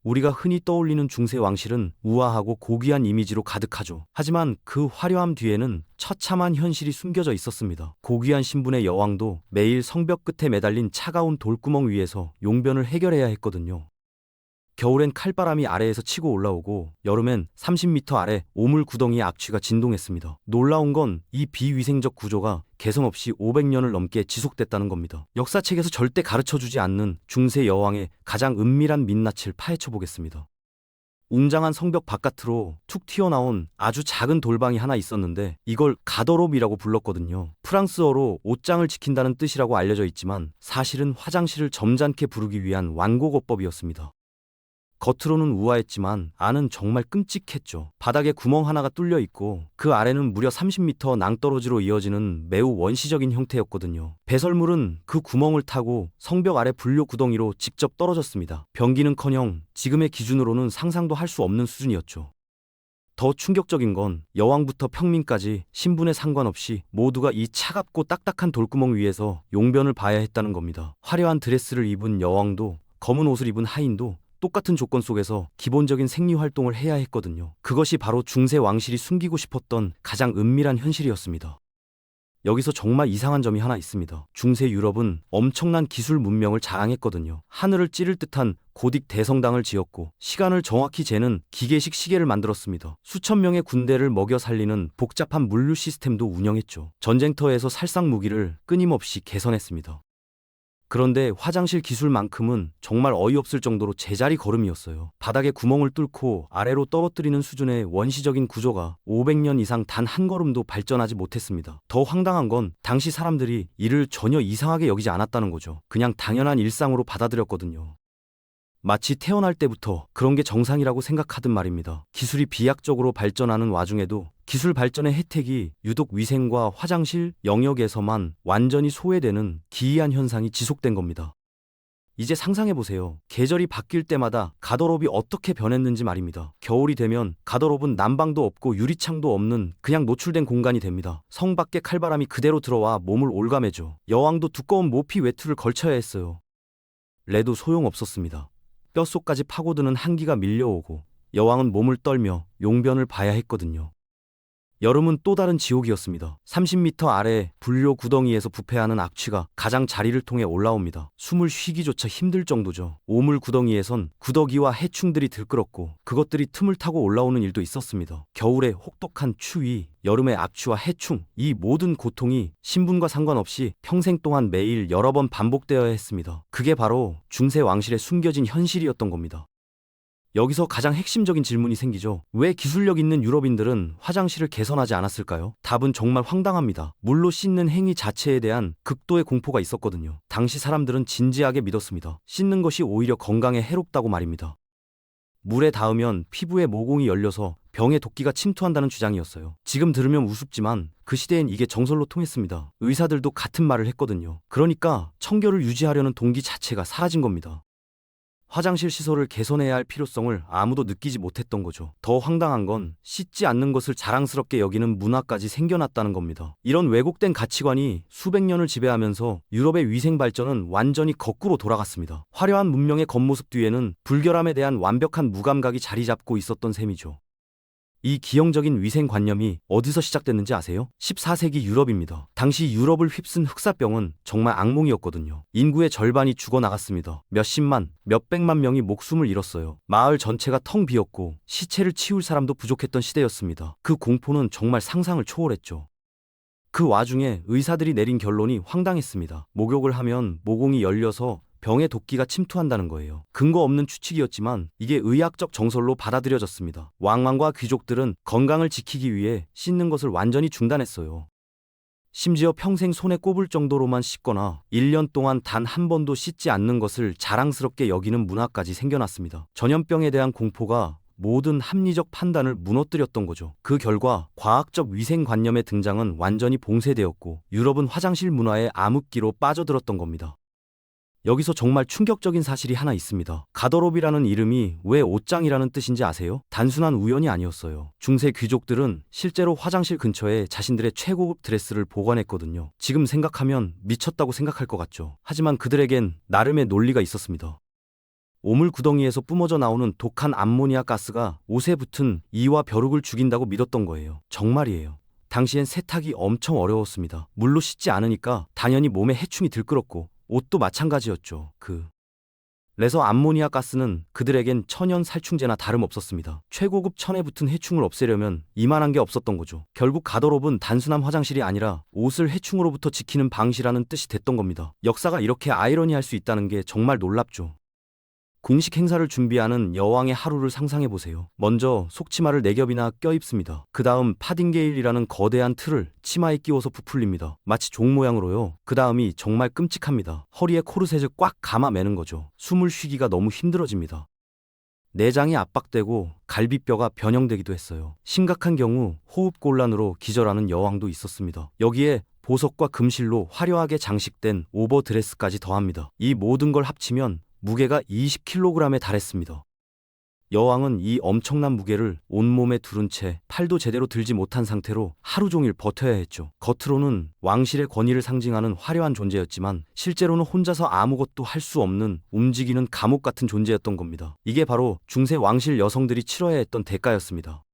우리가 흔히 떠올리는 중세 왕실은 우아하고 고귀한 이미지로 가득하죠. 하지만 그 화려함 뒤에는 처참한 현실이 숨겨져 있었습니다. 고귀한 신분의 여왕도 매일 성벽 끝에 매달린 차가운 돌구멍 위에서 용변을 해결해야 했거든요. 겨울엔 칼바람이 아래에서 치고 올라오고 여름엔 30m 아래 오물 구덩이의 악취가 진동했습니다. 놀라운 건 이 비위생적 구조가 개성 없이 500년을 넘게 지속됐다는 겁니다. 역사책에서 절대 가르쳐주지 않는 중세 여왕의 가장 은밀한 민낯을 파헤쳐 보겠습니다. 웅장한 성벽 바깥으로 툭 튀어나온 아주 작은 돌방이 하나 있었는데 이걸 가더롭이라고 불렀거든요. 프랑스어로 옷장을 지킨다는 뜻이라고 알려져 있지만 사실은 화장실을 점잖게 부르기 위한 완곡어법이었습니다. 겉으로는 우아했지만 안은 정말 끔찍했죠. 바닥에 구멍 하나가 뚫려 있고 그 아래는 무려 30m 낭떠러지로 이어지는 매우 원시적인 형태였거든요. 배설물은 그 구멍을 타고 성벽 아래 분료 구덩이로 직접 떨어졌습니다. 변기는커녕 지금의 기준으로는 상상도 할 수 없는 수준이었죠. 더 충격적인 건 여왕부터 평민까지 신분에 상관없이 모두가 이 차갑고 딱딱한 돌구멍 위에서 용변을 봐야 했다는 겁니다. 화려한 드레스를 입은 여왕도 검은 옷을 입은 하인도 똑같은 조건 속에서 기본적인 생리 활동을 해야 했거든요. 그것이 바로 중세 왕실이 숨기고 싶었던 가장 은밀한 현실이었습니다. 여기서 정말 이상한 점이 하나 있습니다. 중세 유럽은 엄청난 기술 문명을 자랑했거든요. 하늘을 찌를 듯한 고딕 대성당을 지었고 시간을 정확히 재는 기계식 시계를 만들었습니다. 수천 명의 군대를 먹여 살리는 복잡한 물류 시스템도 운영했죠. 전쟁터에서 살상 무기를 끊임없이 개선했습니다. 그런데 화장실 기술만큼은 정말 어이없을 정도로 제자리 걸음이었어요. 바닥에 구멍을 뚫고 아래로 떨어뜨리는 수준의 원시적인 구조가 500년 이상 단 한 걸음도 발전하지 못했습니다. 더 황당한 건 당시 사람들이 이를 전혀 이상하게 여기지 않았다는 거죠. 그냥 당연한 일상으로 받아들였거든요. 마치 태어날 때부터 그런 게 정상이라고 생각하듯 말입니다. 기술이 비약적으로 발전하는 와중에도 기술 발전의 혜택이 유독 위생과 화장실 영역에서만 완전히 소외되는 기이한 현상이 지속된 겁니다. 이제 상상해보세요. 계절이 바뀔 때마다 가더롭이 어떻게 변했는지 말입니다. 겨울이 되면 가더롭은 난방도 없고 유리창도 없는 그냥 노출된 공간이 됩니다. 성 밖에 칼바람이 그대로 들어와 몸을 올가매죠. 여왕도 두꺼운 모피 외투를 걸쳐야 했어요. 레도 소용없었습니다. 뼛속까지 파고드는 한기가 밀려오고 여왕은 몸을 떨며 용변을 봐야 했거든요. 여름은 또 다른 지옥이었습니다. 30m 아래 분료 구덩이에서 부패하는 악취가 가장 자리를 통해 올라옵니다. 숨을 쉬기조차 힘들 정도죠. 오물 구덩이에선 구더기와 해충들이 들끓었고 그것들이 틈을 타고 올라오는 일도 있었습니다. 겨울에 혹독한 추위, 여름의 악취와 해충, 이 모든 고통이 신분과 상관없이 평생 동안 매일 여러 번 반복되어야 했습니다. 그게 바로 중세 왕실의 숨겨진 현실이었던 겁니다. 여기서 가장 핵심적인 질문이 생기죠. 왜 기술력 있는 유럽인들은 화장실을 개선하지 않았을까요? 답은 정말 황당합니다. 물로 씻는 행위 자체에 대한 극도의 공포가 있었거든요. 당시 사람들은 진지하게 믿었습니다. 씻는 것이 오히려 건강에 해롭다고 말입니다. 물에 닿으면 피부에 모공이 열려서 병에 도끼가 침투한다는 주장이었어요. 지금 들으면 우습지만 그 시대엔 이게 정설로 통했습니다. 의사들도 같은 말을 했거든요. 그러니까 청결을 유지하려는 동기 자체가 사라진 겁니다. 화장실 시설을 개선해야 할 필요성을 아무도 느끼지 못했던 거죠. 더 황당한 건 씻지 않는 것을 자랑스럽게 여기는 문화까지 생겨났다는 겁니다. 이런 왜곡된 가치관이 수백 년을 지배하면서 유럽의 위생 발전은 완전히 거꾸로 돌아갔습니다. 화려한 문명의 겉모습 뒤에는 불결함에 대한 완벽한 무감각이 자리 잡고 있었던 셈이죠. 이 기형적인 위생관념이 어디서 시작됐는지 아세요? 14세기 유럽입니다. 당시 유럽을 휩쓴 흑사병은 정말 악몽이었거든요. 인구의 절반이 죽어나갔습니다. 몇십만, 몇백만 명이 목숨을 잃었어요. 마을 전체가 텅 비었고 시체를 치울 사람도 부족했던 시대였습니다. 그 공포는 정말 상상을 초월했죠. 그 와중에 의사들이 내린 결론이 황당했습니다. 목욕을 하면 모공이 열려서 병에 도끼가 침투한다는 거예요. 근거 없는 추측이었지만 이게 의학적 정설로 받아들여졌습니다. 왕왕과 귀족들은 건강을 지키기 위해 씻는 것을 완전히 중단했어요. 심지어 평생 손에 꼽을 정도로만 씻거나 1년 동안 단 한 번도 씻지 않는 것을 자랑스럽게 여기는 문화까지 생겨났습니다. 전염병에 대한 공포가 모든 합리적 판단을 무너뜨렸던 거죠. 그 결과 과학적 위생관념의 등장은 완전히 봉쇄되었고 유럽은 화장실 문화의 암흑기로 빠져들었던 겁니다. 여기서 정말 충격적인 사실이 하나 있습니다. 가더롭이라는 이름이 왜 옷장이라는 뜻인지 아세요? 단순한 우연이 아니었어요. 중세 귀족들은 실제로 화장실 근처에 자신들의 최고급 드레스를 보관했거든요. 지금 생각하면 미쳤다고 생각할 것 같죠. 하지만 그들에겐 나름의 논리가 있었습니다. 오물구덩이에서 뿜어져 나오는 독한 암모니아 가스가 옷에 붙은 이와 벼룩을 죽인다고 믿었던 거예요. 정말이에요. 당시엔 세탁이 엄청 어려웠습니다. 물로 씻지 않으니까 당연히 몸에 해충이 들끓었고 옷도 마찬가지였죠. 그래서 암모니아 가스는 그들에겐 천연 살충제나 다름없었습니다. 최고급 천에 붙은 해충을 없애려면 이만한 게 없었던 거죠. 결국 가더롭은 단순한 화장실이 아니라 옷을 해충으로부터 지키는 방시라는 뜻이 됐던 겁니다. 역사가 이렇게 아이러니할 수 있다는 게 정말 놀랍죠. 공식 행사를 준비하는 여왕의 하루를 상상해보세요. 먼저 속치마를 4겹이나 껴입습니다. 그 다음 파딩게일이라는 거대한 틀을 치마에 끼워서 부풀립니다. 마치 종 모양으로요. 그 다음이 정말 끔찍합니다. 허리에 코르셋을 꽉 감아매는 거죠. 숨을 쉬기가 너무 힘들어집니다. 내장이 압박되고 갈비뼈가 변형되기도 했어요. 심각한 경우 호흡곤란으로 기절하는 여왕도 있었습니다. 여기에 보석과 금실로 화려하게 장식된 오버드레스까지 더합니다. 이 모든 걸 합치면 무게가 20kg에 달했습니다. 여왕은 이 엄청난 무게를 온몸에 두른 채 팔도 제대로 들지 못한 상태로 하루 종일 버텨야 했죠. 겉으로는 왕실의 권위를 상징하는 화려한 존재였지만 실제로는 혼자서 아무것도 할 수 없는 움직이는 감옥 같은 존재였던 겁니다. 이게 바로 중세 왕실 여성들이 치러야 했던 대가였습니다.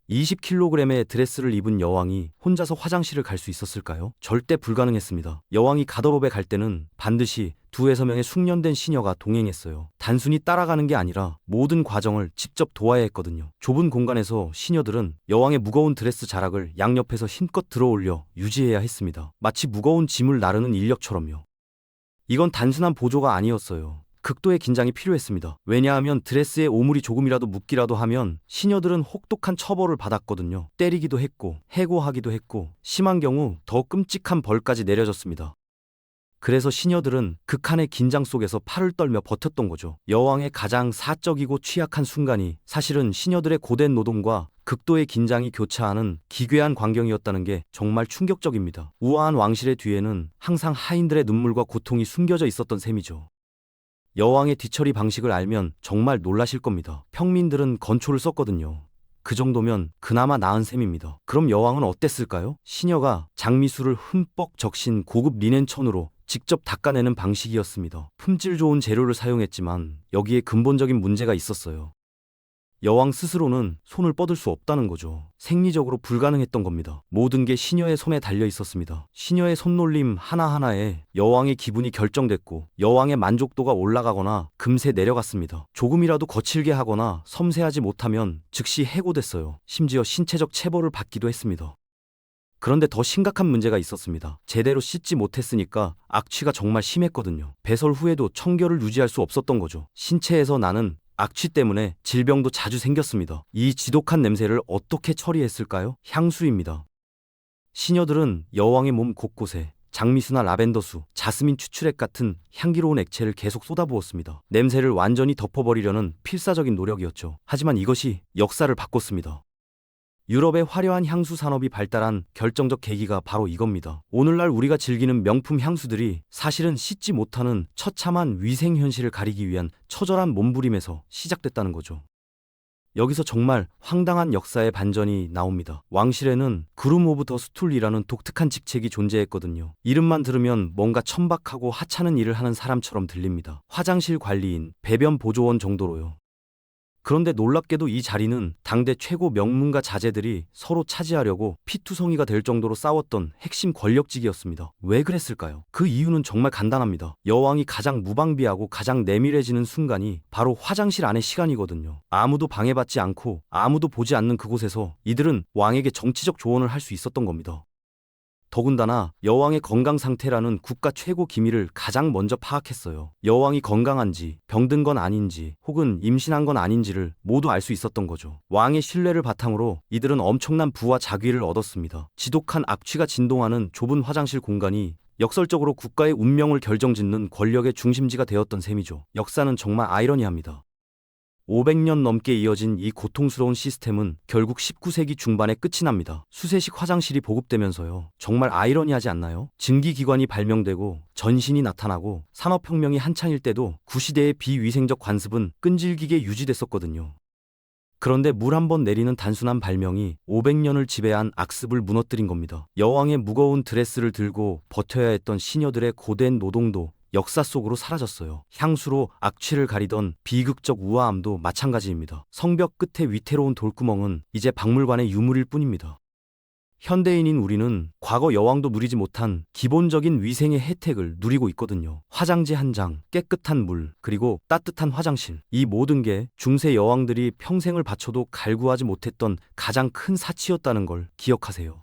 20kg의 드레스를 입은 여왕이 혼자서 화장실을 갈 수 있었을까요? 절대 불가능했습니다. 여왕이 가더롭에 갈 때는 반드시 2에서 명의 숙련된 시녀가 동행했어요. 단순히 따라가는 게 아니라 모든 과정을 직접 도와야 했거든요. 좁은 공간에서 시녀들은 여왕의 무거운 드레스 자락을 양옆에서 힘껏 들어올려 유지해야 했습니다. 마치 무거운 짐을 나르는 인력처럼요. 이건 단순한 보조가 아니었어요. 극도의 긴장이 필요했습니다. 왜냐하면 드레스에 오물이 조금이라도 묻기라도 하면 시녀들은 혹독한 처벌을 받았거든요. 때리기도 했고 해고하기도 했고 심한 경우 더 끔찍한 벌까지 내려졌습니다. 그래서 시녀들은 극한의 긴장 속에서 팔을 떨며 버텼던 거죠. 여왕의 가장 사적이고 취약한 순간이 사실은 시녀들의 고된 노동과 극도의 긴장이 교차하는 기괴한 광경이었다는 게 정말 충격적입니다. 우아한 왕실의 뒤에는 항상 하인들의 눈물과 고통이 숨겨져 있었던 셈이죠. 여왕의 뒤처리 방식을 알면 정말 놀라실 겁니다. 평민들은 건초를 썼거든요. 그 정도면 그나마 나은 셈입니다. 그럼 여왕은 어땠을까요? 시녀가 장미술을 흠뻑 적신 고급 리넨 천으로 직접 닦아내는 방식이었습니다. 품질 좋은 재료를 사용했지만 여기에 근본적인 문제가 있었어요. 여왕 스스로는 손을 뻗을 수 없다는 거죠. 생리적으로 불가능했던 겁니다. 모든 게 시녀의 손에 달려 있었습니다. 시녀의 손놀림 하나하나에 여왕의 기분이 결정됐고 여왕의 만족도가 올라가거나 금세 내려갔습니다. 조금이라도 거칠게 하거나 섬세하지 못하면 즉시 해고됐어요. 심지어 신체적 체벌을 받기도 했습니다. 그런데 더 심각한 문제가 있었습니다. 제대로 씻지 못했으니까 악취가 정말 심했거든요. 배설 후에도 청결을 유지할 수 없었던 거죠. 신체에서 나는 악취 때문에 질병도 자주 생겼습니다. 이 지독한 냄새를 어떻게 처리했을까요? 향수입니다. 시녀들은 여왕의 몸 곳곳에 장미수나 라벤더수, 자스민 추출액 같은 향기로운 액체를 계속 쏟아부었습니다. 냄새를 완전히 덮어버리려는 필사적인 노력이었죠. 하지만 이것이 역사를 바꿨습니다. 유럽의 화려한 향수 산업이 발달한 결정적 계기가 바로 이겁니다. 오늘날 우리가 즐기는 명품 향수들이 사실은 씻지 못하는 처참한 위생 현실을 가리기 위한 처절한 몸부림에서 시작됐다는 거죠. 여기서 정말 황당한 역사의 반전이 나옵니다. 왕실에는 그룸 오브 더 스툴이라는 독특한 직책이 존재했거든요. 이름만 들으면 뭔가 천박하고 하찮은 일을 하는 사람처럼 들립니다. 화장실 관리인, 배변 보조원 정도로요. 그런데 놀랍게도 이 자리는 당대 최고 명문가 자제들이 서로 차지하려고 피투성이가 될 정도로 싸웠던 핵심 권력직이었습니다. 왜 그랬을까요? 그 이유는 정말 간단합니다. 여왕이 가장 무방비하고 가장 내밀해지는 순간이 바로 화장실 안의 시간이거든요. 아무도 방해받지 않고 아무도 보지 않는 그곳에서 이들은 왕에게 정치적 조언을 할 수 있었던 겁니다. 더군다나 여왕의 건강 상태라는 국가 최고 기밀을 가장 먼저 파악했어요. 여왕이 건강한지, 병든 건 아닌지, 혹은 임신한 건 아닌지를 모두 알 수 있었던 거죠. 왕의 신뢰를 바탕으로 이들은 엄청난 부와 자귀를 얻었습니다. 지독한 악취가 진동하는 좁은 화장실 공간이 역설적으로 국가의 운명을 결정짓는 권력의 중심지가 되었던 셈이죠. 역사는 정말 아이러니합니다. 500년 넘게 이어진 이 고통스러운 시스템은 결국 19세기 중반에 끝이 납니다. 수세식 화장실이 보급되면서요. 정말 아이러니하지 않나요? 증기기관이 발명되고 전신이 나타나고 산업혁명이 한창일 때도 구시대의 비위생적 관습은 끈질기게 유지됐었거든요. 그런데 물 한 번 내리는 단순한 발명이 500년을 지배한 악습을 무너뜨린 겁니다. 여왕의 무거운 드레스를 들고 버텨야 했던 시녀들의 고된 노동도 역사 속으로 사라졌어요. 향수로 악취를 가리던 비극적 우아함도 마찬가지입니다. 성벽 끝에 위태로운 돌구멍은 이제 박물관의 유물일 뿐입니다. 현대인인 우리는 과거 여왕도 누리지 못한 기본적인 위생의 혜택을 누리고 있거든요. 화장지 한 장, 깨끗한 물, 그리고 따뜻한 화장실. 이 모든 게 중세 여왕들이 평생을 바쳐도 갈구하지 못했던 가장 큰 사치였다는 걸 기억하세요.